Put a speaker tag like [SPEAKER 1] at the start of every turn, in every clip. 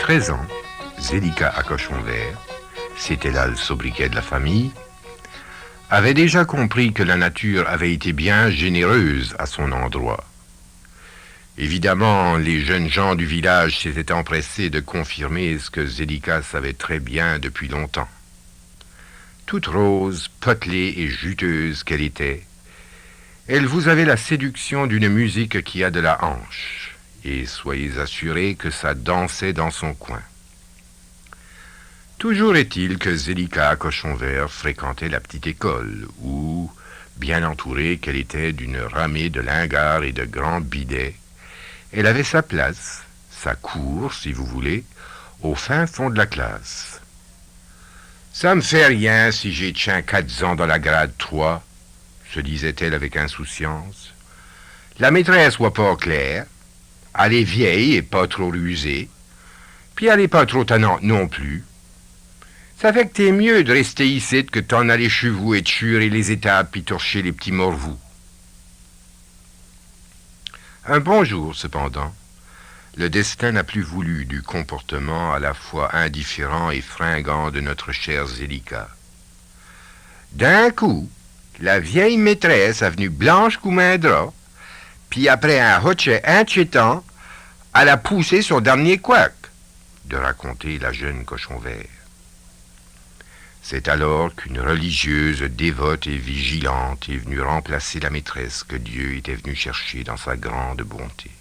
[SPEAKER 1] 13 ans, Zélika à Cochon Vert, c'était là le sobriquet de la famille, avait déjà compris que la nature avait été bien généreuse à son endroit. Évidemment, les jeunes gens du village s'étaient empressés de confirmer ce que Zélika savait très bien depuis longtemps. Toute rose, potelée et juteuse qu'elle était, elle vous avait la séduction d'une musique qui a de la hanche, et soyez assurés que ça dansait dans son coin. Toujours est-il que Zélika à Cochon Vert fréquentait la petite école, où, bien entourée qu'elle était d'une ramée de lingards et de grands bidets, elle avait sa place, sa cour, si vous voulez, au fin fond de la classe. « Ça me fait rien si j'ai tient 4 ans dans la grade 3, se disait-elle avec insouciance. La maîtresse voit pas clair, elle est vieille et pas trop rusée, puis elle est pas trop tannante non plus. Ça fait que t'es mieux de rester ici que t'en aller chez vous et de churer les étapes puis torcher les petits morvous. » Un bon jour, cependant, le destin n'a plus voulu du comportement à la fois indifférent et fringant de notre chère Zélika. D'un coup, la vieille maîtresse est venue blanche comme un drap, puis après un hochet inquiétant, elle a poussé son dernier couac, de raconter la jeune Cochon Vert. C'est alors qu'une religieuse dévote et vigilante est venue remplacer la maîtresse que Dieu était venu chercher dans sa grande bonté.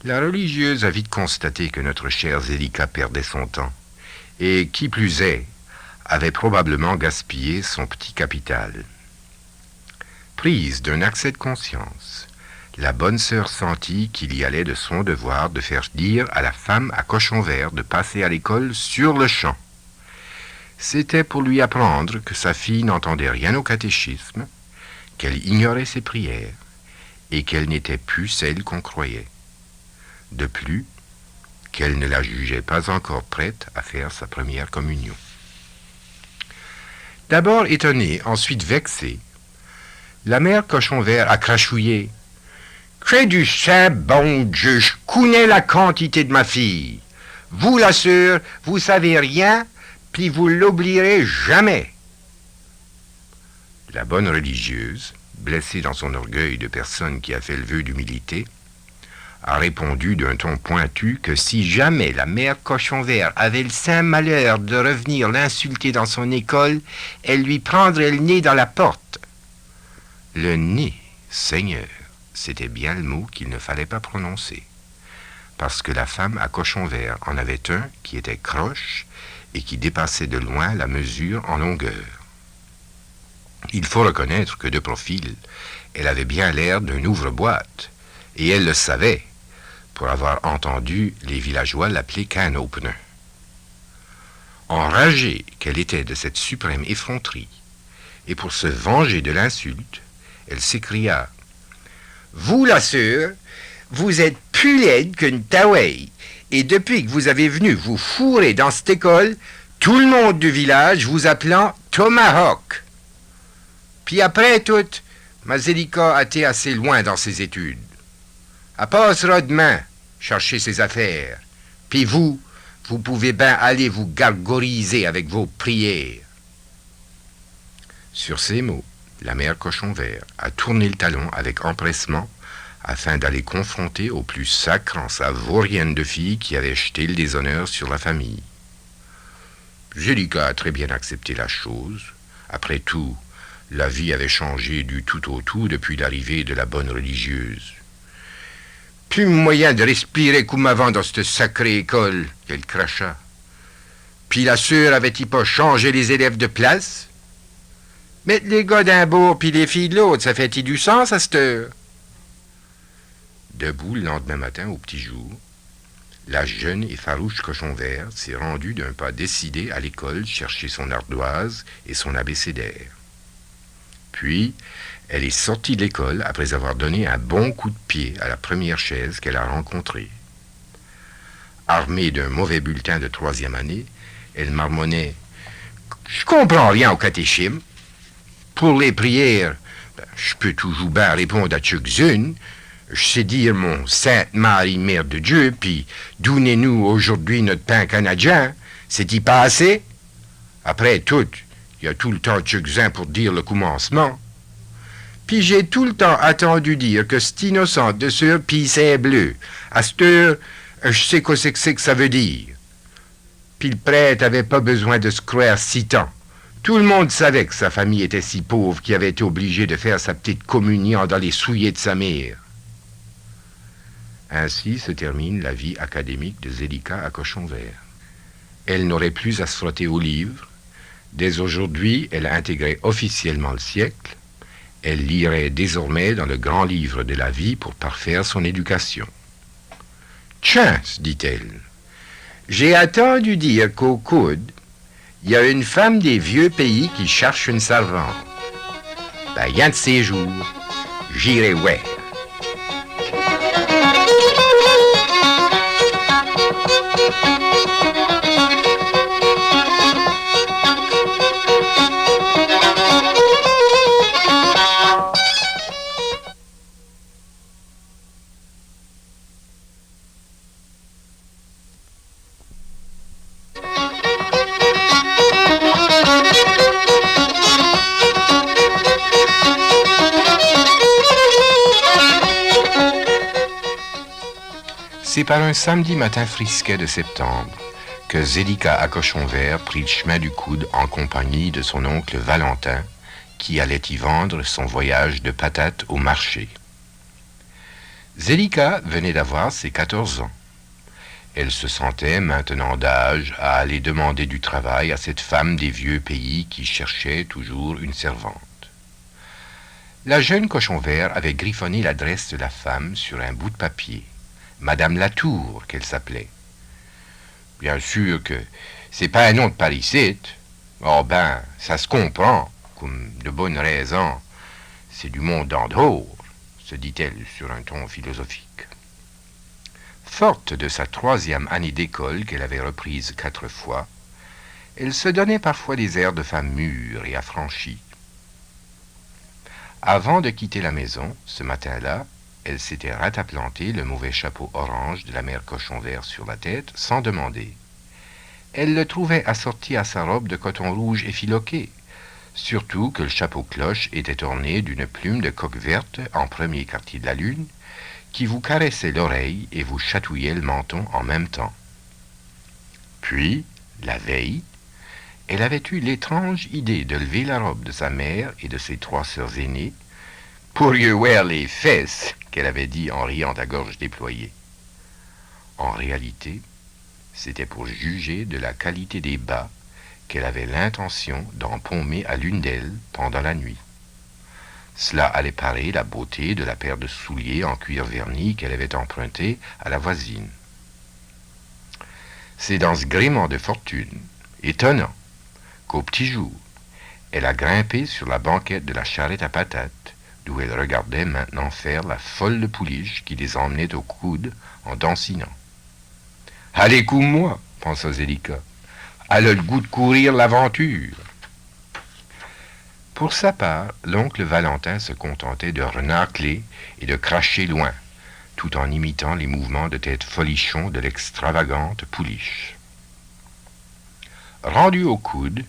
[SPEAKER 1] La religieuse a vite constaté que notre chère Zélika perdait son temps, et qui plus est, avait probablement gaspillé son petit capital. Prise d'un accès de conscience, la bonne sœur sentit qu'il y allait de son devoir de faire dire à la femme à Cochon Vert de passer à l'école sur le champ. C'était pour lui apprendre que sa fille n'entendait rien au catéchisme, qu'elle ignorait ses prières, et qu'elle n'était plus celle qu'on croyait. De plus, qu'elle ne la jugeait pas encore prête à faire sa première communion. D'abord étonnée, ensuite vexée, la mère Cochon Vert a crachouillé. « Cré du saint bon Dieu, je connais la quantité de ma fille. Vous, la sœur, vous savez rien, puis vous l'oublierez jamais. » La bonne religieuse, blessée dans son orgueil de personne qui a fait le vœu d'humilité, a répondu d'un ton pointu que si jamais la mère Cochon Vert avait le saint malheur de revenir l'insulter dans son école, elle lui prendrait le nez dans la porte. Le nez, Seigneur, c'était bien le mot qu'il ne fallait pas prononcer, parce que la femme à Cochon Vert en avait un qui était croche et qui dépassait de loin la mesure en longueur. Il faut reconnaître que de profil, elle avait bien l'air d'un ouvre-boîte, et elle le savait, pour avoir entendu les villageois l'appeler can opener. Enragée qu'elle était de cette suprême effronterie, et pour se venger de l'insulte, elle s'écria « Vous, la sœur, vous êtes plus laide qu'une taouaille, et depuis que vous avez venu vous fourrer dans cette école, tout le monde du village vous appelant Tomahawk. Puis après tout, ma Zélika a été assez loin dans ses études. Elle passera demain chercher ses affaires. Puis vous pouvez bien aller vous gargoriser avec vos prières. » Sur ces mots, la mère Cochon Vert a tourné le talon avec empressement afin d'aller confronter au plus sacrant sa vaurienne de fille qui avait jeté le déshonneur sur la famille. Zélika a très bien accepté la chose. Après tout, la vie avait changé du tout au tout depuis l'arrivée de la bonne religieuse. Plus moyen de respirer comme avant dans cette sacrée école, qu'elle cracha. Puis la sœur avait-il pas changé les élèves de place? Mettre les gars d'un bord puis les filles de l'autre, ça fait-il du sens à cette heure? Debout le lendemain matin au petit jour, la jeune et farouche Cochon Vert s'est rendue d'un pas décidé à l'école chercher son ardoise et son abécédaire. Puis, elle est sortie de l'école après avoir donné un bon coup de pied à la première chaise qu'elle a rencontrée. Armée d'un mauvais bulletin de 3e année, elle marmonnait « Je comprends rien au catéchisme. Pour les prières, je peux toujours bien répondre à quelques-unes. Je sais dire mon Sainte Marie, Mère de Dieu, puis donnez-nous aujourd'hui notre pain canadien. C'est-y pas assez? Après tout, il y a tout le temps Tchuxin pour dire le commencement. Puis j'ai tout le temps attendu dire que c'est innocent de ce pis c'est bleu. À cette heure, je sais quoi c'est que ça veut dire. Puis le prêtre avait pas besoin de se croire si tant. Tout le monde savait que sa famille était si pauvre qu'il avait été obligé de faire sa petite communion dans les souliers de sa mère. Ainsi se termine la vie académique de Zélika à Cochon Vert. Elle n'aurait plus à se frotter aux livres. Dès aujourd'hui, elle a intégré officiellement le siècle. Elle lirait désormais dans le grand livre de la vie pour parfaire son éducation. « Tiens, dit-elle, j'ai attendu dire qu'au coude, il y a une femme des vieux pays qui cherche une servante. Ben, y a de ces jours, j'irai ouais. » C'est par un samedi matin frisquet de septembre que Zélika à Cochon Vert prit le chemin du coude en compagnie de son oncle Valentin, qui allait y vendre son voyage de patates au marché. Zélika venait d'avoir ses 14 ans. Elle se sentait maintenant d'âge à aller demander du travail à cette femme des vieux pays qui cherchait toujours une servante. La jeune Cochon Vert avait griffonné l'adresse de la femme sur un bout de papier. Madame Latour, qu'elle s'appelait. Bien sûr que c'est pas un nom de Parisite. Oh ben, ça se comprend, comme de bonnes raisons. C'est du monde d'en dehors, se dit-elle sur un ton philosophique. Forte de sa 3e année d'école qu'elle avait reprise 4 fois, elle se donnait parfois des airs de femme mûre et affranchie. Avant de quitter la maison, ce matin-là, elle s'était rataplanté le mauvais chapeau orange de la mère Cochon Vert sur la tête, sans demander. Elle le trouvait assorti à sa robe de coton rouge effiloqué, surtout que le chapeau cloche était orné d'une plume de coque verte en premier quartier de la lune, qui vous caressait l'oreille et vous chatouillait le menton en même temps. Puis, la veille, elle avait eu l'étrange idée de lever la robe de sa mère et de ses 3 sœurs aînées, pour y voir les fesses, qu'elle avait dit en riant à gorge déployée. En réalité, c'était pour juger de la qualité des bas qu'elle avait l'intention d'empaumer à l'une d'elles pendant la nuit. Cela allait parer la beauté de la paire de souliers en cuir verni qu'elle avait emprunté à la voisine. C'est dans ce gréement de fortune, étonnant, qu'au petit jour, elle a grimpé sur la banquette de la charrette à patates, d'où elle regardait maintenant faire la folle de pouliche qui les emmenait au coude en dansinant. « Allez, coupe-moi !» pensa Zélika. « Elle a le goût de courir l'aventure !» Pour sa part, l'oncle Valentin se contentait de renâcler et de cracher loin, tout en imitant les mouvements de tête folichon de l'extravagante pouliche. Rendu au coude,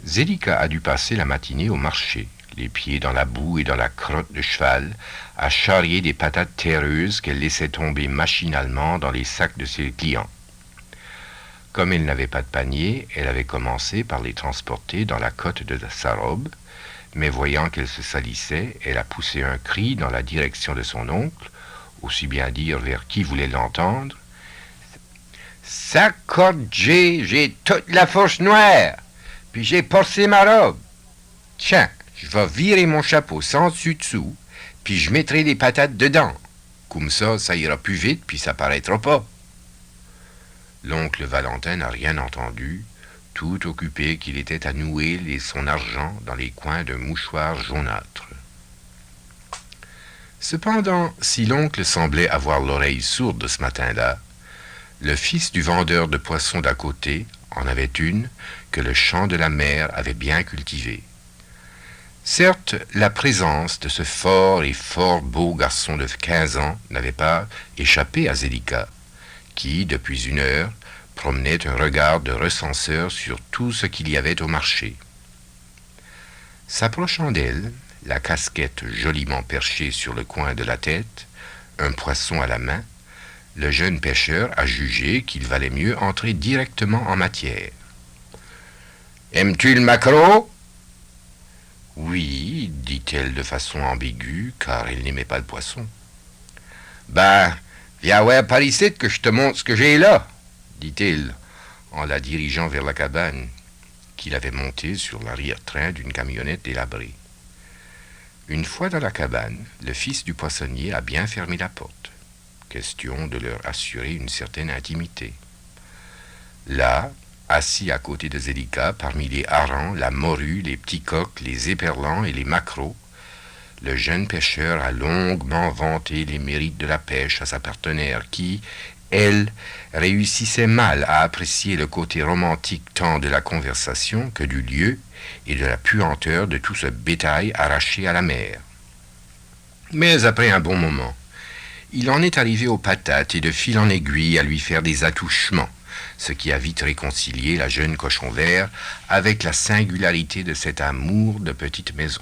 [SPEAKER 1] Zélika a dû passer la matinée au marché, les pieds dans la boue et dans la crotte de cheval, à charrier des patates terreuses qu'elle laissait tomber machinalement dans les sacs de ses clients. Comme elle n'avait pas de panier, elle avait commencé par les transporter dans la cotte de sa robe, mais voyant qu'elle se salissait, elle a poussé un cri dans la direction de son oncle, aussi bien dire vers qui voulait l'entendre. « Sacotte, j'ai toute la force noire, puis j'ai porté ma robe. Tiens, je vais virer mon chapeau sans dessus-dessous, puis je mettrai les patates dedans. Comme ça ira plus vite, puis ça paraîtra pas. » L'oncle Valentin n'a rien entendu, tout occupé qu'il était à nouer son argent dans les coins d'un mouchoir jaunâtre. Cependant, si l'oncle semblait avoir l'oreille sourde ce matin-là, le fils du vendeur de poissons d'à côté en avait une que le champ de la mer avait bien cultivée. Certes, la présence de ce fort et fort beau garçon de 15 ans n'avait pas échappé à Zelika, qui, depuis une heure, promenait un regard de recenseur sur tout ce qu'il y avait au marché. S'approchant d'elle, la casquette joliment perchée sur le coin de la tête, un poisson à la main, le jeune pêcheur a jugé qu'il valait mieux entrer directement en matière. « Aimes-tu le maquereau ?»« Oui, dit-elle de façon ambiguë, car elle n'aimait pas le poisson. »« Ben, viens voir par ici que je te montre ce que j'ai là, » dit-il, en la dirigeant vers la cabane, qu'il avait montée sur l'arrière-train d'une camionnette délabrée. Une fois dans la cabane, le fils du poissonnier a bien fermé la porte. Question de leur assurer une certaine intimité. Là, assis à côté de Zelika, parmi les harengs, la morue, les petits coqs, les éperlans et les maquereaux, le jeune pêcheur a longuement vanté les mérites de la pêche à sa partenaire qui, elle, réussissait mal à apprécier le côté romantique tant de la conversation que du lieu et de la puanteur de tout ce bétail arraché à la mer. Mais après un bon moment, il en est arrivé aux patates et de fil en aiguille à lui faire des attouchements, ce qui a vite réconcilié la jeune cochon vert avec la singularité de cet amour de petite maison.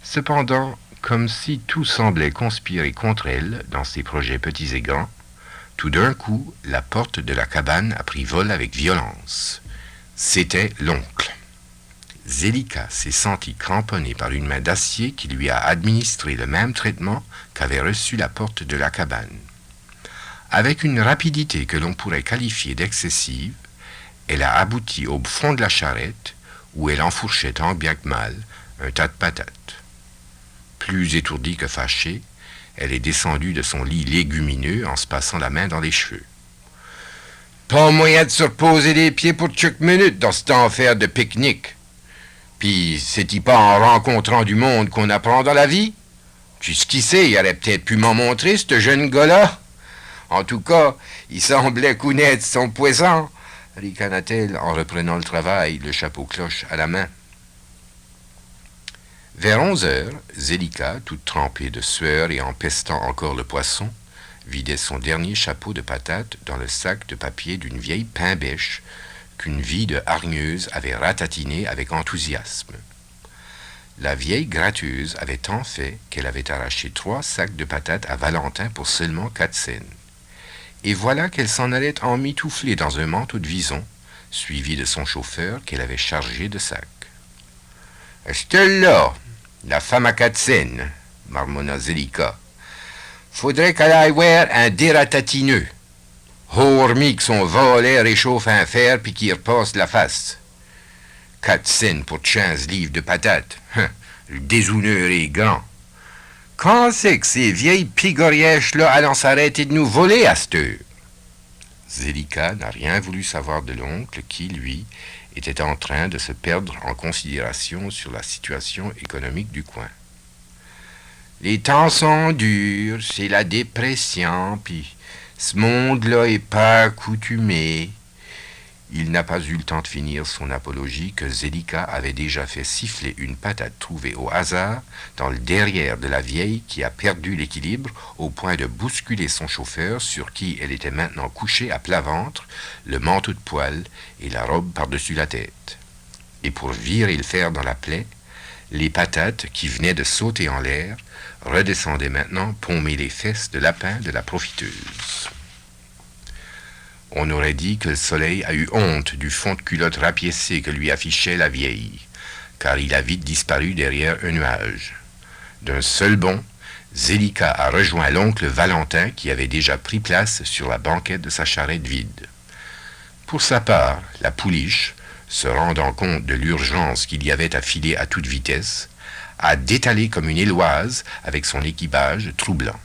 [SPEAKER 1] Cependant, comme si tout semblait conspirer contre elle dans ses projets petits et grands, tout d'un coup, la porte de la cabane a pris vol avec violence. C'était l'oncle. Zelika s'est sentie cramponnée par une main d'acier qui lui a administré le même traitement qu'avait reçu la porte de la cabane. Avec une rapidité que l'on pourrait qualifier d'excessive, elle a abouti au fond de la charrette où elle enfourchait tant bien que mal un tas de patates. Plus étourdie que fâchée, elle est descendue de son lit légumineux en se passant la main dans les cheveux. Pas moyen de se reposer les pieds pour chaque minute dans cet enfer de pique-nique. Puis, c'est-il pas en rencontrant du monde qu'on apprend dans la vie? Qui sait, il aurait peut-être pu m'en montrer, ce jeune gars-là. En tout cas, il semblait connaître son poison, ricana-t-elle en reprenant le travail, le chapeau-cloche à la main. Vers 11 heures, Zelika, toute trempée de sueur et en pestant encore le poisson, vidait son dernier chapeau de patates dans le sac de papier d'une vieille pain-bêche qu'une vie de hargneuse avait ratatiné avec enthousiasme. La vieille gratteuse avait tant fait qu'elle avait arraché 3 sacs de patates à Valentin pour seulement 4 cents. Et voilà qu'elle s'en allait emmitoufler dans un manteau de vison, suivie de son chauffeur qu'elle avait chargé de sacs. « C'est là, la femme à 4 cents, marmonna Zelika. Faudrait qu'elle aille voir un dératatineux. Hormis que son volet réchauffe un fer puis qu'il repasse la face. 4 cents pour 15 livres de patates. Le déshonneur est grand. Quand c'est que ces vieilles pigorièches-là allons s'arrêter de nous voler à cette heure? Zelika n'a rien voulu savoir de l'oncle qui, lui, était en train de se perdre en considération sur la situation économique du coin. Les temps sont durs, c'est la dépression, puis ce monde-là est pas accoutumé. Il n'a pas eu le temps de finir son apologie que Zelika avait déjà fait siffler une patate trouvée au hasard dans le derrière de la vieille qui a perdu l'équilibre au point de bousculer son chauffeur sur qui elle était maintenant couchée à plat ventre, le manteau de poil et la robe par-dessus la tête. Et pour virer le fer dans la plaie, les patates qui venaient de sauter en l'air redescendaient maintenant paumer les fesses de lapin de la profiteuse. On aurait dit que le soleil a eu honte du fond de culotte rapiécé que lui affichait la vieille, car il a vite disparu derrière un nuage. D'un seul bond, Zelika a rejoint l'oncle Valentin qui avait déjà pris place sur la banquette de sa charrette vide. Pour sa part, la pouliche, se rendant compte de l'urgence qu'il y avait à filer à toute vitesse, a détalé comme une éloise avec son équipage troublant.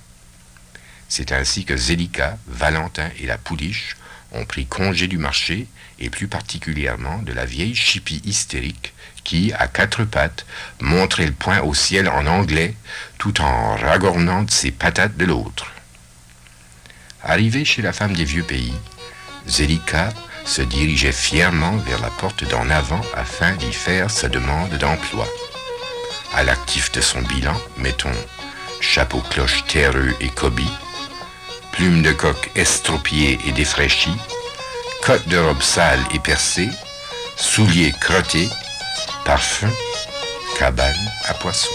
[SPEAKER 1] C'est ainsi que Zelika, Valentin et la pouliche ont pris congé du marché, et plus particulièrement de la vieille chipie hystérique qui, à 4 pattes, montrait le poing au ciel en anglais, tout en ragornant de ses patates de l'autre. Arrivée chez la femme des vieux pays, Zelika se dirigeait fièrement vers la porte d'en avant afin d'y faire sa demande d'emploi. À l'actif de son bilan, mettons chapeau-cloche terreux et cobie, plume de coq estropiée et défraîchie, cotte de robe sale et percée, souliers crottés, parfum, cabane à poisson.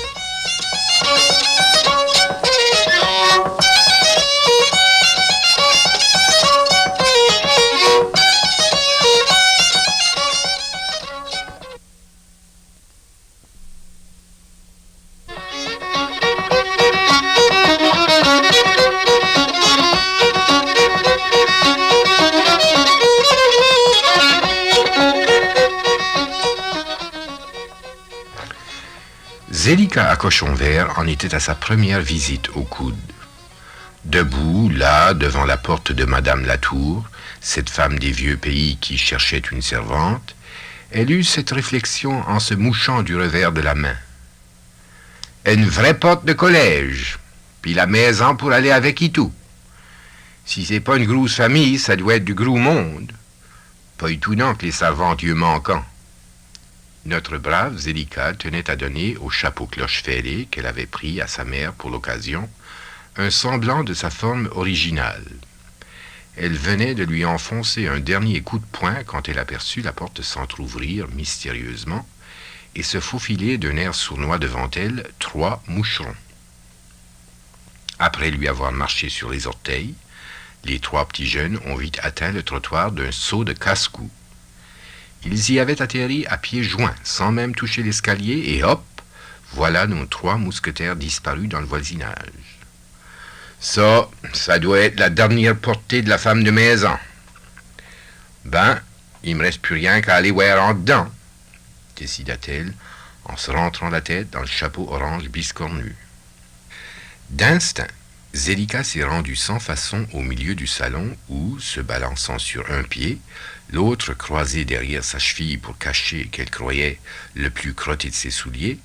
[SPEAKER 1] Zélika à Cochon Vert en était à sa première visite au coude. Debout, là, devant la porte de Madame Latour, cette femme des vieux pays qui cherchait une servante, elle eut cette réflexion en se mouchant du revers de la main. Une vraie porte de collège, puis la maison pour aller avec et tout. Si c'est pas une grosse famille, ça doit être du gros monde. Pas étonnant que les servantes y manquant. Notre brave Zélika tenait à donner au chapeau-cloche fêlé qu'elle avait pris à sa mère pour l'occasion un semblant de sa forme originale. Elle venait de lui enfoncer un dernier coup de poing quand elle aperçut la porte s'entr'ouvrir mystérieusement et se faufiler d'un air sournois devant elle 3 moucherons. Après lui avoir marché sur les orteils, les 3 petits jeunes ont vite atteint le trottoir d'un saut de casse-cou. Ils y avaient atterri à pieds joints, sans même toucher l'escalier, et hop, voilà nos 3 mousquetaires disparus dans le voisinage. Ça doit être la dernière portée de la femme de maison. Ben, il me reste plus rien qu'à aller voir en dedans, décida-t-elle, en se rentrant la tête dans le chapeau orange biscornu. D'instinct, Zélika s'est rendue sans façon au milieu du salon où, se balançant sur un pied, l'autre croisé derrière sa cheville pour cacher qu'elle croyait le plus crotté de ses souliers,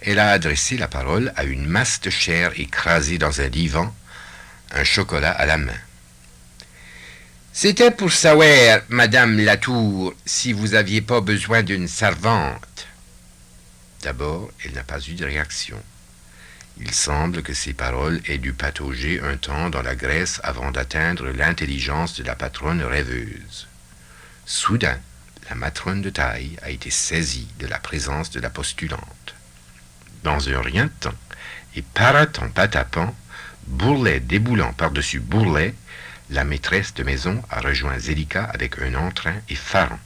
[SPEAKER 1] elle a adressé la parole à une masse de chair écrasée dans un divan, un chocolat à la main. C'était pour savoir, Madame Latour, si vous aviez pas besoin d'une servante. D'abord, elle n'a pas eu de réaction. Il semble que ces paroles aient dû patauger un temps dans la graisse avant d'atteindre l'intelligence de la patronne rêveuse. Soudain, la matrone de taille a été saisie de la présence de la postulante. Dans un rien de temps, et paratant patapant, bourrelet déboulant par-dessus bourrelet, la maîtresse de maison a rejoint Zélika avec un entrain effarant.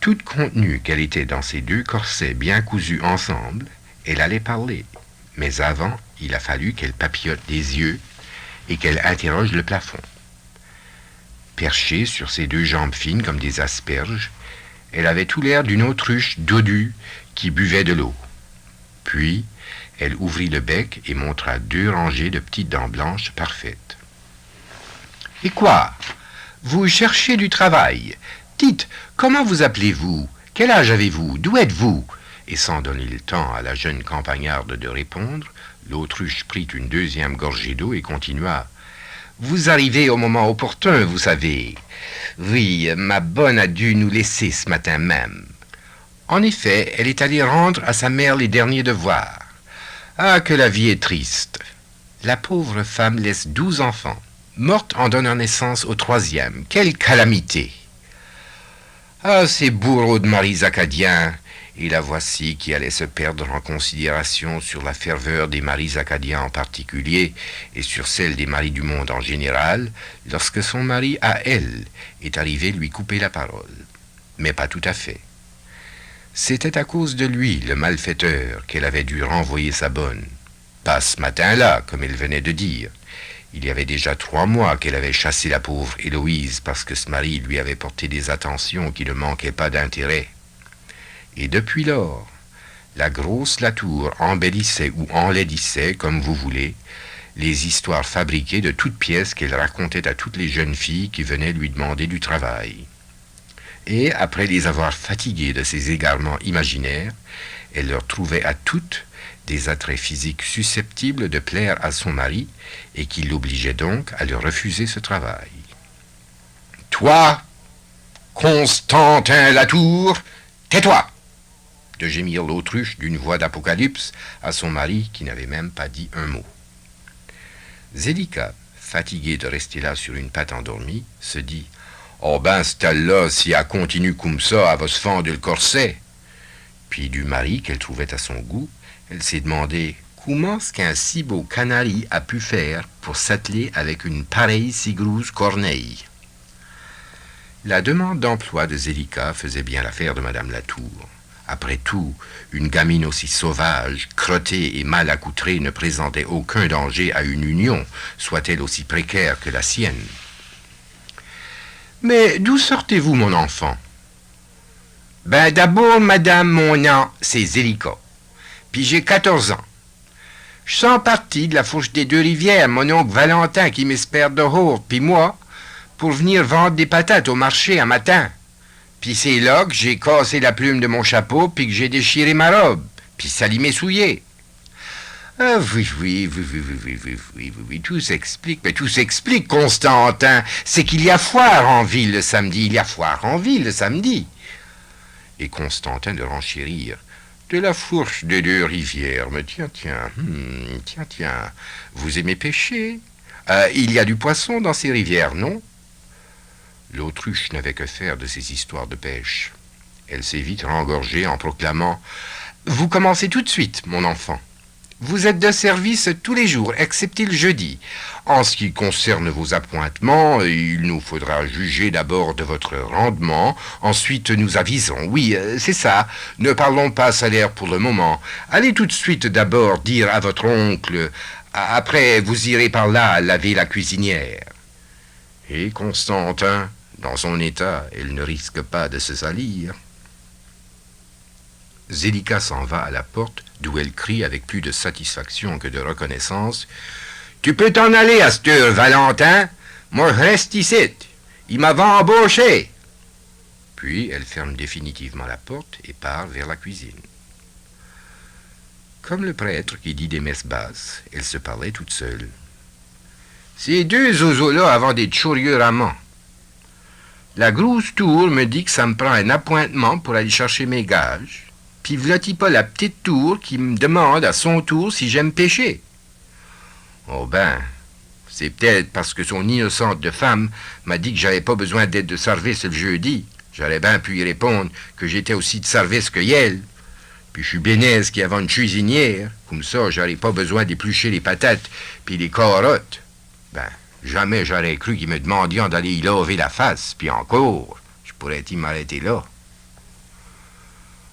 [SPEAKER 1] Toute contenue qu'elle était dans ces 2 corsets bien cousus ensemble, elle allait parler, mais avant, il a fallu qu'elle papillote des yeux et qu'elle interroge le plafond. Perchée sur ses 2 jambes fines comme des asperges, elle avait tout l'air d'une autruche dodue qui buvait de l'eau. Puis, elle ouvrit le bec et montra 2 rangées de petites dents blanches parfaites. « Et quoi? Vous cherchez du travail. Dites, comment vous appelez-vous? Quel âge avez-vous? D'où êtes-vous » Et sans donner le temps à la jeune campagnarde de répondre, l'autruche prit une 2e gorgée d'eau et continua. « Vous arrivez au moment opportun, vous savez. Oui, ma bonne a dû nous laisser ce matin même. » En effet, elle est allée rendre à sa mère les derniers devoirs. Ah, que la vie est triste. La pauvre femme laisse 12 enfants, morte en donnant naissance au 3e. Quelle calamité! Ah, ces bourreaux de maris acadiens! Et la voici qui allait se perdre en considération sur la ferveur des maris acadiens en particulier et sur celle des maris du monde en général, lorsque son mari, à elle, est arrivé lui couper la parole. Mais pas tout à fait. C'était à cause de lui, le malfaiteur, qu'elle avait dû renvoyer sa bonne. Pas ce matin-là, comme elle venait de dire. Il y avait déjà 3 mois qu'elle avait chassé la pauvre Héloïse parce que ce mari lui avait porté des attentions qui ne manquaient pas d'intérêt. Et depuis lors, la grosse Latour embellissait ou enlaidissait, comme vous voulez, les histoires fabriquées de toutes pièces qu'elle racontait à toutes les jeunes filles qui venaient lui demander du travail. Et, après les avoir fatiguées de ces égarements imaginaires, elle leur trouvait à toutes des attraits physiques susceptibles de plaire à son mari et qui l'obligeaient donc à leur refuser ce travail. « Toi, Constantin Latour, tais-toi !» de gémir l'autruche d'une voix d'apocalypse à son mari qui n'avait même pas dit un mot. Zélika, fatiguée de rester là sur une patte endormie, se dit « Oh ben, celle-là, si elle continue comme ça, elle va se fendre le corset. » Puis du mari qu'elle trouvait à son goût, elle s'est demandé comment ce qu'un si beau canari a pu faire pour s'atteler avec une pareille si grosse corneille. La demande d'emploi de Zélika faisait bien l'affaire de Madame Latour. Après tout, une gamine aussi sauvage, crottée et mal accoutrée ne présentait aucun danger à une union, soit-elle aussi précaire que la sienne. « Mais d'où sortez-vous, mon enfant ?»« Ben d'abord, madame, mon nom, c'est Zélika. Puis j'ai 14 ans. Je sens partie de la fourche des Deux-Rivières, mon oncle Valentin qui m'espère dehors, puis moi, pour venir vendre des patates au marché un matin. Puis c'est là que j'ai cassé la plume de mon chapeau, puis que j'ai déchiré ma robe, puis sali mes souliers. Ah oui, tout s'explique. Mais tout s'explique, Constantin. C'est qu'il y a foire en ville le samedi. Il y a foire en ville le samedi. Et Constantin de renchérir. De la fourche des Deux-Rivières. Mais tiens. Vous aimez pêcher? Il y a du poisson dans ces rivières, non? L'autruche n'avait que faire de ces histoires de pêche. Elle s'est vite rengorgée en proclamant « Vous commencez tout de suite, mon enfant. Vous êtes de service tous les jours, excepté le jeudi. En ce qui concerne vos appointements, il nous faudra juger d'abord de votre rendement, ensuite nous avisons. Oui, c'est ça, ne parlons pas salaire pour le moment. Allez tout de suite d'abord dire à votre oncle, après vous irez par là laver la cuisinière. » Et Constantin, dans son état, elle ne risque pas de se salir. Zélika s'en va à la porte, d'où elle crie avec plus de satisfaction que de reconnaissance. « Tu peux t'en aller à cette heure, Valentin. Moi, je reste ici. Il m'avait embauché. » Puis elle ferme définitivement la porte et part vers la cuisine. Comme le prêtre qui dit des messes basses, elle se parlait toute seule. Ces deux zozos-là avant des tchourieux amants. La grosse tour me dit que ça me prend un appointement pour aller chercher mes gages. Puis v'là-t-il pas la petite tour qui me demande à son tour si j'aime pêcher. Oh ben, c'est peut-être parce que son innocente de femme m'a dit que j'avais pas besoin d'aide de service le jeudi. J'aurais bien pu y répondre que j'étais aussi de service que elle. Puis je suis bénaise qui avait une cuisinière. Comme ça, j'aurais pas besoin d'éplucher les patates puis les carottes. Ben, jamais j'aurais cru qu'il me demandiait d'aller y laver la face. Puis encore, je pourrais-y m'arrêter là.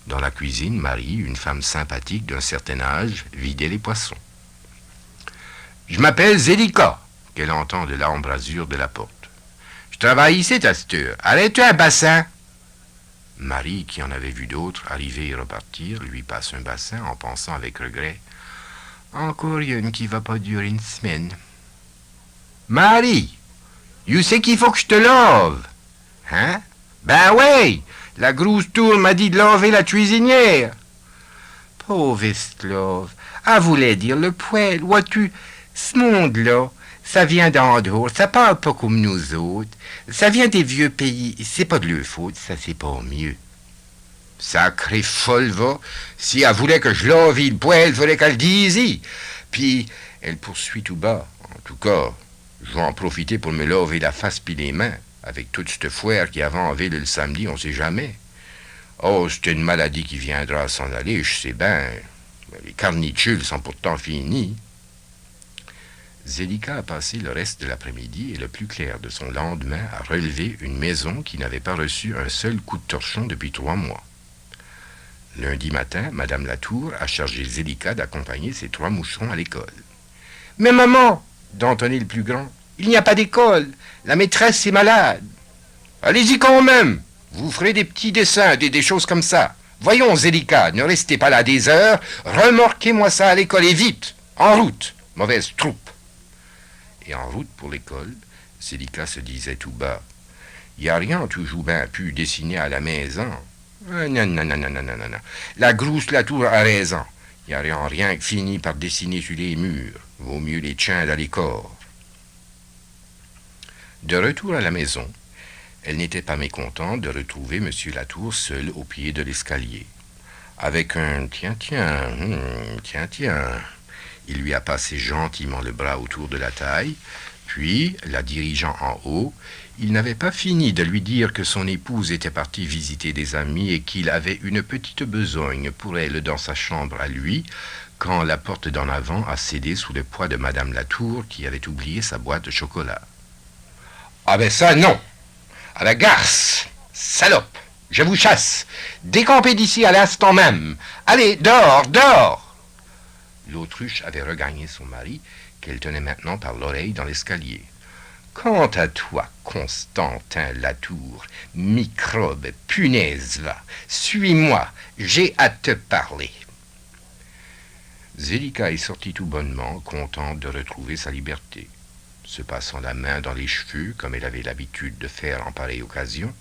[SPEAKER 1] Dans la cuisine, Marie, une femme sympathique d'un certain âge, vidait les poissons. « Je m'appelle Zélika », qu'elle entend de l'embrasure de la porte. « Je travaille ici à cette heure. Arrête-toi un bassin !» Marie, qui en avait vu d'autres arriver et repartir, lui passe un bassin en pensant avec regret. « Encore une qui va pas durer une semaine. »« Marie, tu sais qu'il faut que je te lave. »« Hein? Ben ouais! La grosse tour m'a dit de laver la cuisinière. » Pauvre esclave, elle voulait dire le poêle. Vois-tu, ce monde-là, ça vient d'en dehors, ça parle pas comme nous autres. Ça vient des vieux pays, c'est pas de leur faute, ça c'est pas mieux. Sacré folle va, si elle voulait que je lave le poêle, il fallait qu'elle dise. Puis elle poursuit tout bas. En tout cas, je vais en profiter pour me laver la face puis les mains. Avec toute cette foire qui avait en ville le samedi, on sait jamais. Oh, c'est une maladie qui viendra s'en aller, je sais bien. Les carnitules sont pourtant finis. Zélika a passé le reste de l'après-midi et le plus clair de son lendemain à relever une maison qui n'avait pas reçu un seul coup de torchon depuis 3 mois. Lundi matin, Madame Latour a chargé Zélika d'accompagner ses 3 moucherons à l'école. « Mais maman, d'Anthony le plus grand, il n'y a pas d'école. La maîtresse est malade. »« Allez-y quand même. Vous ferez des petits dessins, des choses comme ça. Voyons, Zélika, ne restez pas là des heures. Remorquez-moi ça à l'école et vite. En route. Mauvaise troupe. » Et en route pour l'école, Zélika se disait tout bas. « Il n'y a rien toujours bien pu dessiner à la maison. Non. La grosse Latour a raison. Il n'y a rien qui finit par dessiner sur les murs. Vaut mieux les tiens dans les corps. » De retour à la maison, elle n'était pas mécontente de retrouver M. Latour seul au pied de l'escalier. avec un tiens. Il lui a passé gentiment le bras autour de la taille, puis, la dirigeant en haut, il n'avait pas fini de lui dire que son épouse était partie visiter des amis et qu'il avait une petite besogne pour elle dans sa chambre à lui, quand la porte d'en avant a cédé sous le poids de Madame Latour qui avait oublié sa boîte de chocolat. « Ah ben ça, non! À la garce! Salope! Je vous chasse! Décampez d'ici à l'instant même! Allez, dehors, dehors !» L'autruche avait regagné son mari, qu'elle tenait maintenant par l'oreille dans l'escalier. « Quant à toi, Constantin Latour, microbe, punaise, va, suis-moi, j'ai à te parler. » Zélika est sortie tout bonnement, contente de retrouver sa liberté. Se passant la main dans les cheveux, comme elle avait l'habitude de faire en pareille occasion,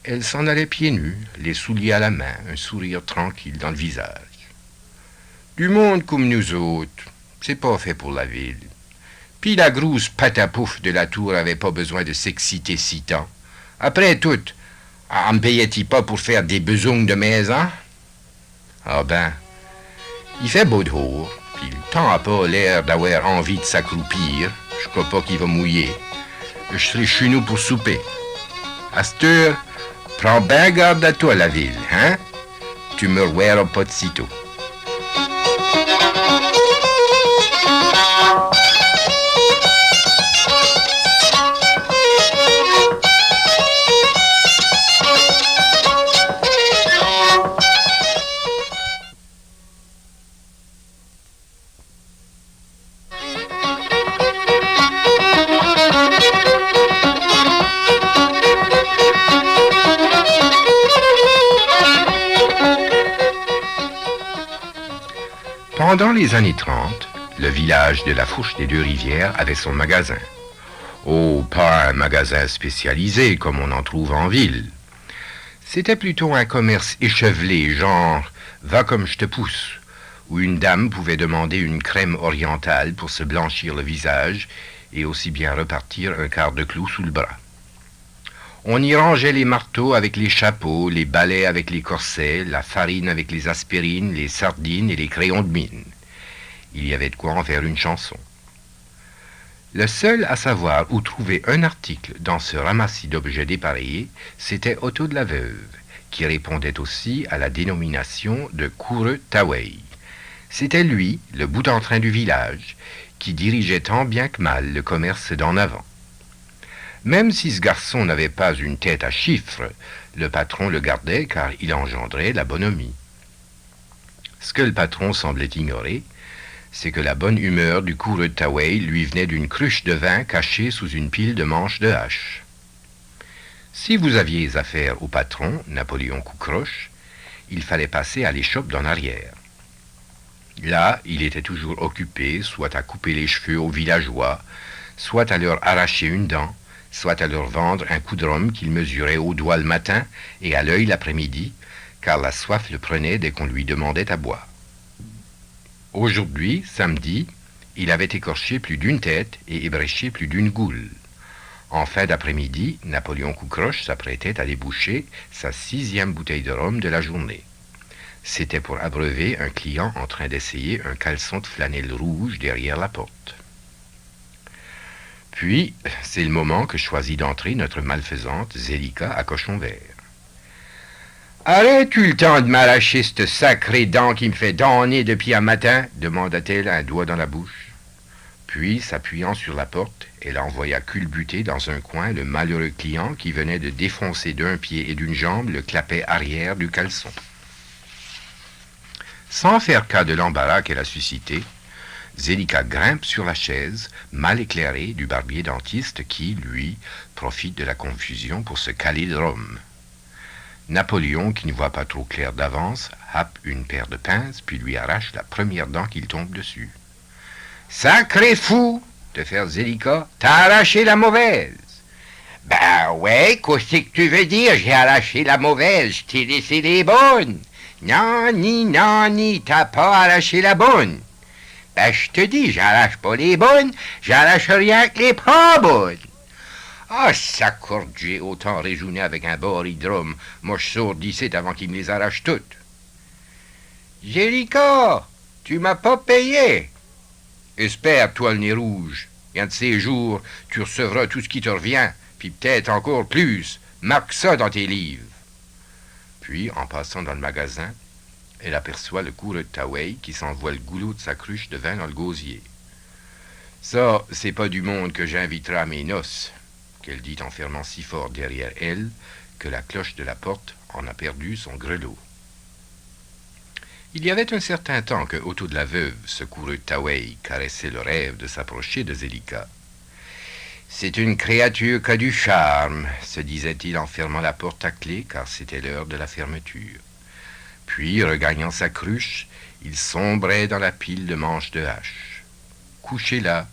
[SPEAKER 1] elle s'en allait pieds nus, les souliers à la main, un sourire tranquille dans le visage. Du monde comme nous autres, c'est pas fait pour la ville. Puis la grosse patapouf de la tour avait pas besoin de s'exciter si tant. Après tout, en me payait-il pas pour faire des besognes de maison? Ah ben, il fait beau dehors, puis le temps a pas l'air d'avoir envie de s'accroupir. Je crois pas qu'il va mouiller. Je serai chez nous pour souper. À cette heure, prends bien garde à toi, la ville, hein? Tu me reverras pas de sitôt. Pendant les années 30, le village de la Fourche des Deux-Rivières avait son magasin. Oh, pas un magasin spécialisé comme on en trouve en ville. C'était plutôt un commerce échevelé, genre « va comme je te pousse », où une dame pouvait demander une crème orientale pour se blanchir le visage et aussi bien repartir un quart de clou sous le bras. On y rangeait les marteaux avec les chapeaux, les balais avec les corsets, la farine avec les aspirines, les sardines et les crayons de mine. Il y avait de quoi en faire une chanson. Le seul à savoir où trouver un article dans ce ramassis d'objets dépareillés, c'était Otto de la Veuve, qui répondait aussi à la dénomination de Coureux Tawei. C'était lui, le bout en train du village, qui dirigeait tant bien que mal le commerce d'en avant. Même si ce garçon n'avait pas une tête à chiffres, le patron le gardait car il engendrait la bonhomie. Ce que le patron semblait ignorer, c'est que la bonne humeur du coureux Tawei lui venait d'une cruche de vin cachée sous une pile de manches de hache. Si vous aviez affaire au patron, Napoléon Coucroche, il fallait passer à l'échoppe d'en arrière. Là, il était toujours occupé, soit à couper les cheveux aux villageois, soit à leur arracher une dent, soit à leur vendre un coup de rhum qu'il mesurait au doigt le matin et à l'œil l'après-midi, car la soif le prenait dès qu'on lui demandait à boire. Aujourd'hui, samedi, il avait écorché plus d'une tête et ébréché plus d'une goule. En fin d'après-midi, Napoléon Coucroche s'apprêtait à déboucher sa 6e bouteille de rhum de la journée. C'était pour abreuver un client en train d'essayer un caleçon de flanelle rouge derrière la porte. Puis, c'est le moment que choisit d'entrer notre malfaisante Zélika à cochon vert. « Aurais-tu le temps de m'arracher cette sacrée dent qui me fait donner depuis un matin ?» demanda-t-elle, un doigt dans la bouche. Puis, s'appuyant sur la porte, elle envoya culbuter dans un coin le malheureux client qui venait de défoncer d'un pied et d'une jambe le clapet arrière du caleçon. Sans faire cas de l'embarras qu'elle a suscité, Zélika grimpe sur la chaise, mal éclairée, du barbier dentiste qui, lui, profite de la confusion pour se caler de rhum. Napoléon, qui ne voit pas trop clair d'avance, happe une paire de pinces, puis lui arrache la première dent qu'il tombe dessus. « Sacré fou, te faire Zélika, t'as arraché la mauvaise. »« Ben ouais, qu'est-ce que tu veux dire, j'ai arraché la mauvaise, je t'ai laissé les bonnes. »« Non, ni, t'as pas arraché la bonne. » Ben, je te dis, j'arrache pas les bonnes, j'arrache rien que les pas bonnes. Ah, s'accorde, j'ai autant réjouné avec un boridrome. Moi, je sors d'ici avant qu'il me les arrache toutes. Jérica, tu m'as pas payé. Espère, toi le nez rouge. Un de ces jours, tu recevras tout ce qui te revient, puis peut-être encore plus. Marque ça dans tes livres. Puis, en passant dans le magasin, elle aperçoit le coureux de Tawei qui s'envoie le goulot de sa cruche de vin dans le gosier. Ça, c'est pas du monde que j'inviterai à mes noces, qu'elle dit en fermant si fort derrière elle que la cloche de la porte en a perdu son grelot. Il y avait un certain temps que Otto de la Veuve, ce coureux Tawei, caressait le rêve de s'approcher de Zelika. C'est une créature qui a du charme, se disait-il en fermant la porte à clé, car c'était l'heure de la fermeture. Puis, regagnant sa cruche, il sombrait dans la pile de manches de hache. Couché là,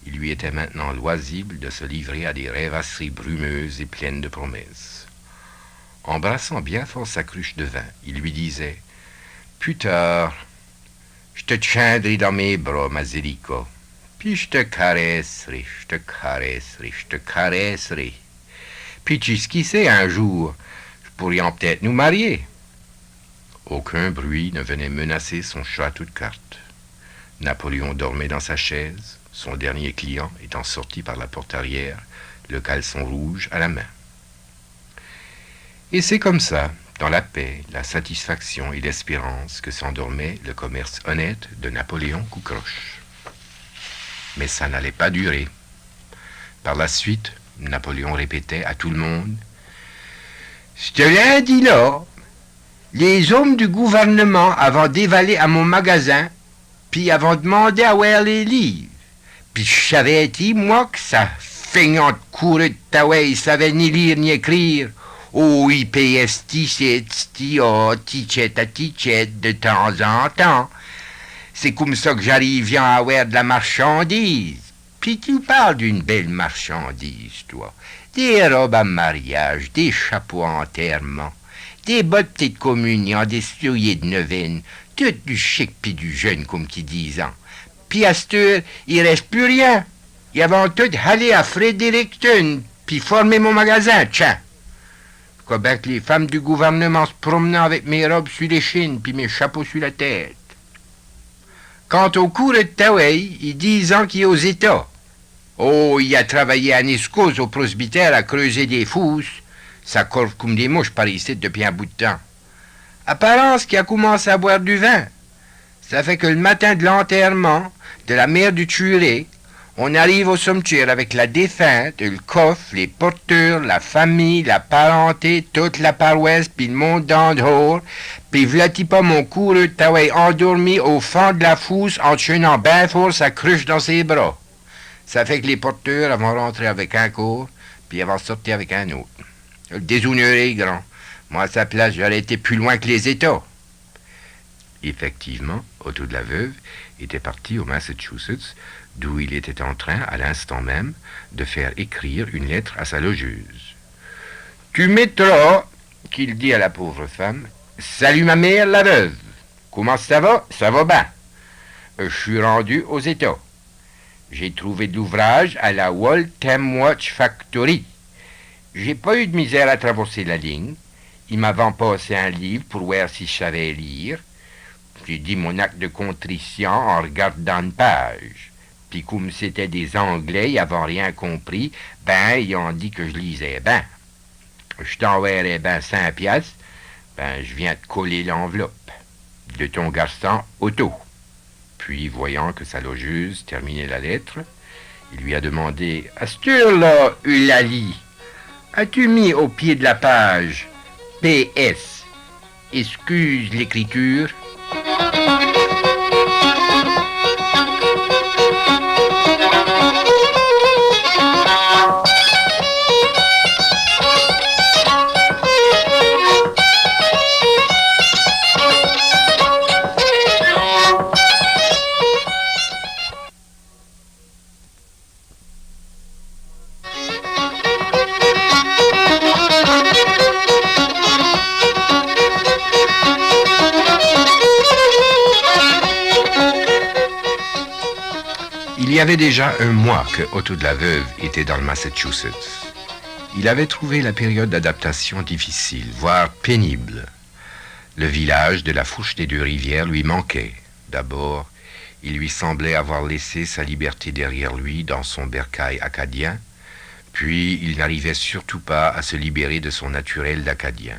[SPEAKER 1] il lui était maintenant loisible de se livrer à des rêvasseries brumeuses et pleines de promesses. Embrassant bien fort sa cruche de vin, il lui disait « Plus tard, je te tiendrai dans mes bras, ma Zelika, puis je te caresserai, je te caresserai, je te caresserai. Puis tu sais qui sait, un jour, je pourrions peut-être nous marier. » Aucun bruit ne venait menacer son château de cartes. Napoléon dormait dans sa chaise, son dernier client étant sorti par la porte arrière, le caleçon rouge à la main. Et c'est comme ça, dans la paix, la satisfaction et l'espérance, que s'endormait le commerce honnête de Napoléon Coukroche. Mais ça n'allait pas durer. Par la suite, Napoléon répétait à tout le monde « Ce lundi-là, les hommes du gouvernement avaient dévalé à mon magasin, puis avaient demandé à voir les livres. Puis je savais dit, moi, que ça feignante coureux de Tawei savait ni lire ni écrire. Oh, il payait sti, oh, tichet à tichet, de temps en temps. C'est comme ça que j'arrive à avoir de la marchandise. Puis tu parles d'une belle marchandise, toi. Des robes à mariage, des chapeaux à enterrement, des bottes de communion, des souliers de neuvaine, tout du chic puis du jeune, comme qui disent. Puis à cette heure, il reste plus rien. Ils vont tout aller à Fredericton, puis former mon magasin, tiens. Je crois bien que les femmes du gouvernement se promenant avec mes robes sur les chines, puis mes chapeaux sur la tête. Quant au coureux de Tawei, il dit qu'il est aux États. Oh, il a travaillé à Niscos au presbytère à creuser des fousses. Ça court comme des mouches par ici depuis un bout de temps. Apparence qu'il a commencé à boire du vin. Ça fait que le matin de l'enterrement de la mère du Turé, on arrive au cimetière avec la défunte, le coffre, les porteurs, la famille, la parenté, toute la paroisse, puis le monde d'Andorre, puis v'là-t-il pas mon coureux de Tawei endormi au fond de la fosse en tenant bien fort sa cruche dans ses bras. Ça fait que les porteurs vont rentrer avec un corps, puis vont sortir avec un autre. Le déshonneur est grand. Moi, à sa place, j'aurais été plus loin que les États. Effectivement, Otto de la Veuve était parti au Massachusetts, d'où il était en train, à l'instant même, de faire écrire une lettre à sa logeuse. « Tu mettras, qu'il dit à la pauvre femme, « Salut ma mère, la veuve. Comment ça va? Ça va bien. Je suis rendu aux États. J'ai trouvé de l'ouvrage à la Waltham Watch Factory. J'ai pas eu de misère à traverser la ligne. Ils m'avaient passé un livre pour voir si je savais lire. J'ai dit mon acte de contrition en regardant une page. Puis comme c'était des Anglais, ils n'avaient rien compris, ben, ils ont dit que je lisais ben. Je t'enverrai ben 5 piastres, ben, je viens te coller l'enveloppe. De ton garçon, Otto. » Puis, voyant que sa logeuse terminait la lettre, il lui a demandé « À cette heure-là, Eulalie, as-tu mis au pied de la page PS, excuse l'écriture ?» Il y avait déjà un mois que Otto de la Veuve était dans le Massachusetts. Il avait trouvé la période d'adaptation difficile, voire pénible. Le village de la Fourche des Deux Rivières lui manquait. D'abord, il lui semblait avoir laissé sa liberté derrière lui dans son bercail acadien, puis il n'arrivait surtout pas à se libérer de son naturel d'acadien.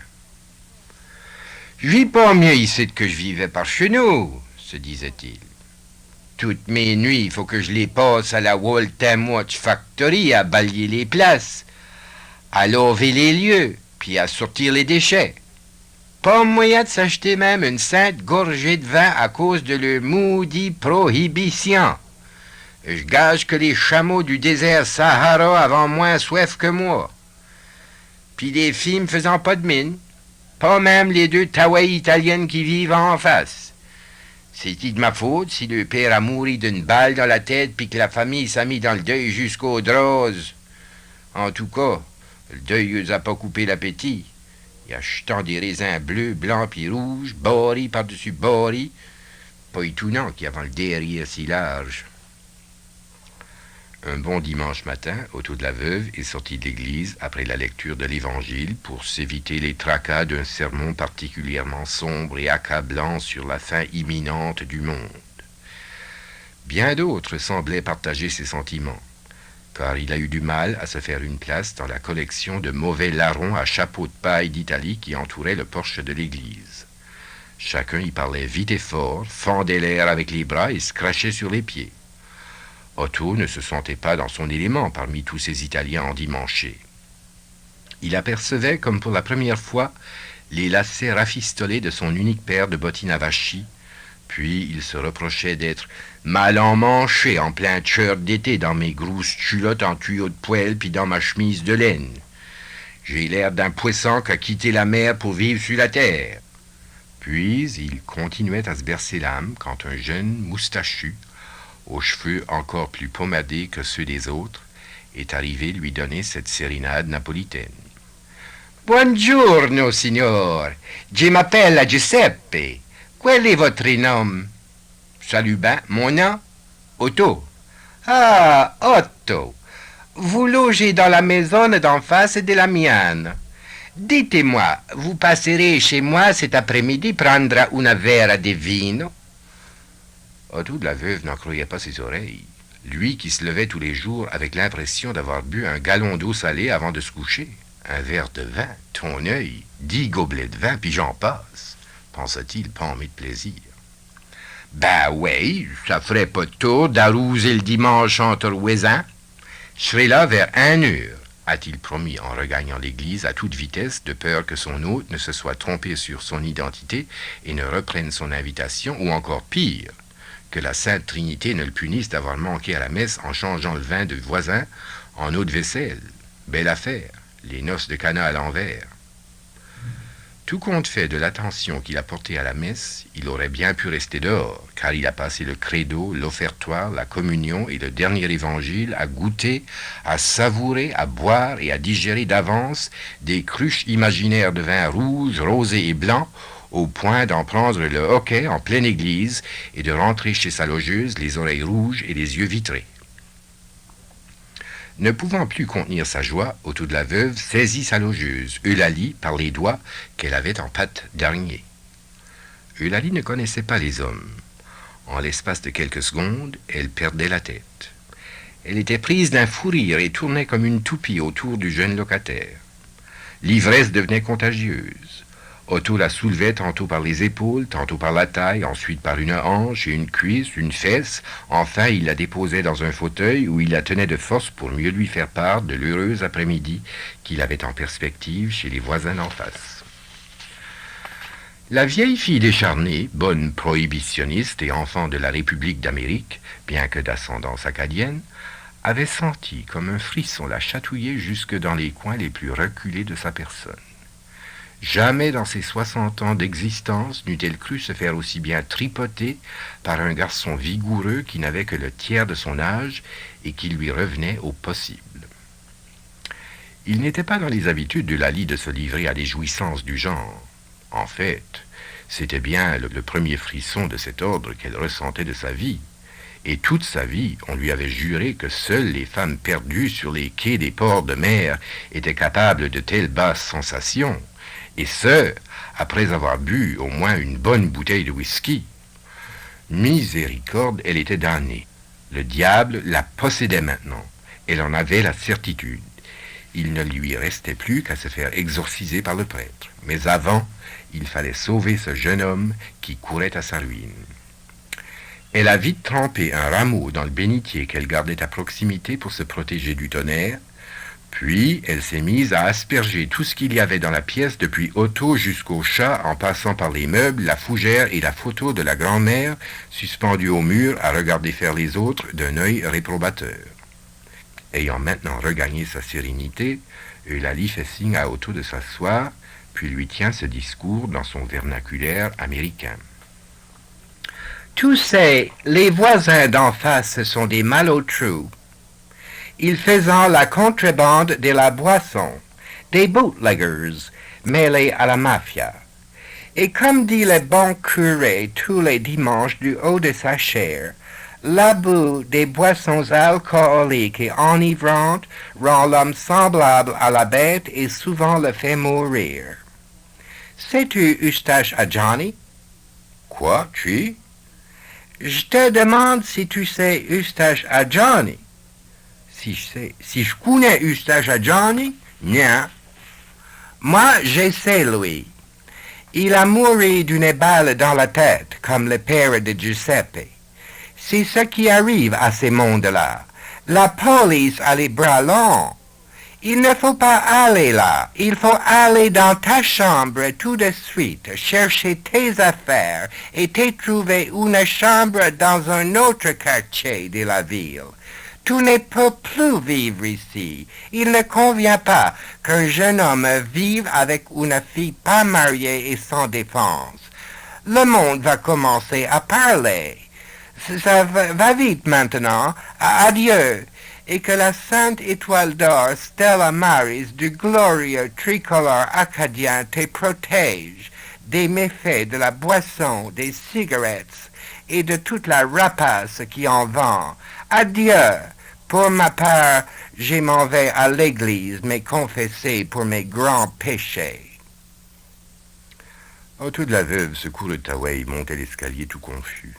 [SPEAKER 1] « Je vis pas mieux ici que je vivais par chez nous, se disait-il. Toutes mes nuits, il faut que je les passe à la Waltham Watch Factory à balayer les places, à laver les lieux, puis à sortir les déchets. Pas moyen de s'acheter même une sainte gorgée de vin à cause de le maudit prohibition. Je gage que les chameaux du désert Sahara avaient moins soif que moi. Puis les filles me faisant pas de mine, pas même les deux tawaïs italiennes qui vivent en face. C'est-il de ma faute si le père a mouru d'une balle dans la tête puis que la famille s'est mis dans le deuil jusqu'aux droses? En tout cas, le deuil nous a pas coupé l'appétit. Y achetant des raisins bleus, blancs puis rouges, boris par-dessus boris. Pas étonnant qu'il y avait le derrière si large. Un bon dimanche matin, Otto de la Veuve est sorti de l'église après la lecture de l'Évangile pour s'éviter les tracas d'un sermon particulièrement sombre et accablant sur la fin imminente du monde. Bien d'autres semblaient partager ses sentiments, car il a eu du mal à se faire une place dans la collection de mauvais larrons à chapeau de paille d'Italie qui entourait le porche de l'église. Chacun y parlait vite et fort, fendait l'air avec les bras et se crachait sur les pieds. Otto ne se sentait pas dans son élément parmi tous ces Italiens endimanchés. Il apercevait, comme pour la première fois, les lacets rafistolés de son unique paire de bottines à vachis, puis il se reprochait d'être mal emmanché en plein shirt d'été dans mes grosses culottes en tuyau de poêle puis dans ma chemise de laine. J'ai l'air d'un poisson qui a quitté la mer pour vivre sur la terre. Puis il continuait à se bercer l'âme quand un jeune moustachu, aux cheveux encore plus pommadés que ceux des autres, est arrivé lui donner cette sérénade napolitaine. « Buongiorno, signor. Je m'appelle Giuseppe. Quel est votre nom? »« Salut ben, mon nom? Otto. »« Ah, Otto. Vous logez dans la maison d'en face de la mienne. Dites-moi, vous passerez chez moi cet après-midi prendre un verre de vino? » Otto de la Veuve n'en croyait pas ses oreilles. Lui qui se levait tous les jours avec l'impression d'avoir bu un gallon d'eau salée avant de se coucher. Un verre de vin, ton œil, 10 gobelets de vin, puis j'en passe, pensa-t-il, pâmé de plaisir. Ben oui, ça ferait pas de tour d'arrouser le dimanche entre voisins. Je serai là vers 1h, a-t-il promis en regagnant l'église à toute vitesse, de peur que son hôte ne se soit trompé sur son identité et ne reprenne son invitation, ou encore pire, que la Sainte Trinité ne le punisse d'avoir manqué à la messe en changeant le vin de voisin en eau de vaisselle. Belle affaire, les noces de Cana à l'envers. Tout compte fait de l'attention qu'il a portée à la messe, il aurait bien pu rester dehors, car il a passé le credo, l'offertoire, la communion et le dernier évangile à goûter, à savourer, à boire et à digérer d'avance des cruches imaginaires de vin rouge, rosé et blanc, au point d'en prendre le hoquet en pleine église et de rentrer chez sa logeuse les oreilles rouges et les yeux vitrés. Ne pouvant plus contenir sa joie, Otto de la Veuve saisit sa logeuse, Eulalie, par les doigts qu'elle avait en patte d'araignée. Eulalie ne connaissait pas les hommes. En l'espace de quelques secondes, elle perdait la tête. Elle était prise d'un fou rire et tournait comme une toupie autour du jeune locataire. L'ivresse devenait contagieuse. Otto la soulevait tantôt par les épaules, tantôt par la taille, ensuite par une hanche et une cuisse, une fesse. Enfin, il la déposait dans un fauteuil où il la tenait de force pour mieux lui faire part de l'heureuse après-midi qu'il avait en perspective chez les voisins d'en face. La vieille fille décharnée, bonne prohibitionniste et enfant de la République d'Amérique, bien que d'ascendance acadienne, avait senti comme un frisson la chatouiller jusque dans les coins les plus reculés de sa personne. Jamais dans ses 60 ans d'existence n'eût-elle cru se faire aussi bien tripoter par un garçon vigoureux qui n'avait que le tiers de son âge et qui lui revenait au possible. Il n'était pas dans les habitudes de Lali de se livrer à des jouissances du genre. En fait, c'était bien le premier frisson de cet ordre qu'elle ressentait de sa vie. Et toute sa vie, on lui avait juré que seules les femmes perdues sur les quais des ports de mer étaient capables de telles basses sensations. Et ce, après avoir bu au moins une bonne bouteille de whisky. Miséricorde, elle était damnée. Le diable la possédait maintenant. Elle en avait la certitude. Il ne lui restait plus qu'à se faire exorciser par le prêtre. Mais avant, il fallait sauver ce jeune homme qui courait à sa ruine. Elle a vite trempé un rameau dans le bénitier qu'elle gardait à proximité pour se protéger du tonnerre, puis elle s'est mise à asperger tout ce qu'il y avait dans la pièce, depuis Otto jusqu'au chat, en passant par les meubles, la fougère et la photo de la grand-mère, suspendue au mur à regarder faire les autres d'un œil réprobateur. Ayant maintenant regagné sa sérénité, Eulalie fait signe à Otto de s'asseoir, puis lui tient ce discours dans son vernaculaire américain. Tu sais, les voisins d'en face sont des malotrus. Ils faisaient la contrebande de la boisson, des bootleggers mêlés à la mafia. Et comme dit le bon curé tous les dimanches du haut de sa chaire, l'abus des boissons alcooliques et enivrantes rend l'homme semblable à la bête et souvent le fait mourir. Sais-tu Eustache à Johnny? Quoi, tu? Je te demande si tu sais Eustache à Johnny. Si je connais Eustache à Johnny? Non. Moi, je sais lui. Il a mouru d'une balle dans la tête, comme le père de Giuseppe. C'est ce qui arrive à ces mondes-là. La police a les bras longs. Il ne faut pas aller là. Il faut aller dans ta chambre tout de suite, chercher tes affaires et te trouver une chambre dans un autre quartier de la ville. Tu ne peux plus vivre ici. Il ne convient pas qu'un jeune homme vive avec une fille pas mariée et sans défense. Le monde va commencer à parler. Ça va vite maintenant. Adieu. Et que la sainte étoile d'or Stella Maris du glorieux tricolore acadien te protège des méfaits de la boisson, des cigarettes et de toute la rapace qui en vend. Adieu. Pour ma part, je m'en vais à l'église me confesser pour mes grands péchés. Otto de la Veuve secoue le Taway, montait l'escalier tout confus.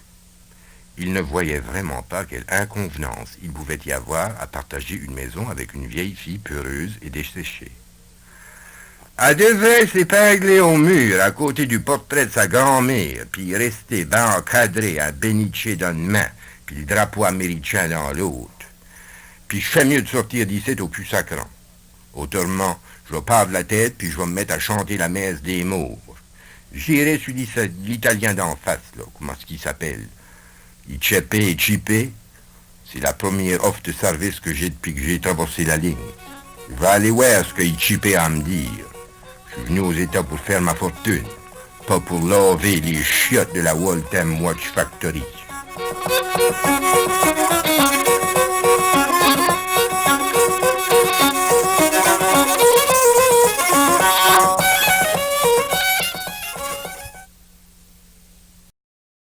[SPEAKER 1] Il ne voyait vraiment pas quelle inconvenance il pouvait y avoir à partager une maison avec une vieille fille peureuse et desséchée. Elle devait s'épingler au mur à côté du portrait de sa grand-mère, puis rester bien encadré à bénitier dans une main, puis le drapeau américain dans l'autre. Puis je fais mieux de sortir d'ici au plus sacrant. Autrement, je vais perdre la tête, puis je vais me mettre à chanter la messe des morts. J'irai sur l'italien d'en face, là, comment est-ce qu'il s'appelle? Giuseppe et Chipe, c'est la première offre de service que j'ai depuis que j'ai traversé la ligne. Je vais aller voir ce que Chipe a à me dire. Je suis venu aux États pour faire ma fortune, pas pour laver les chiottes de la Waltham Watch Factory.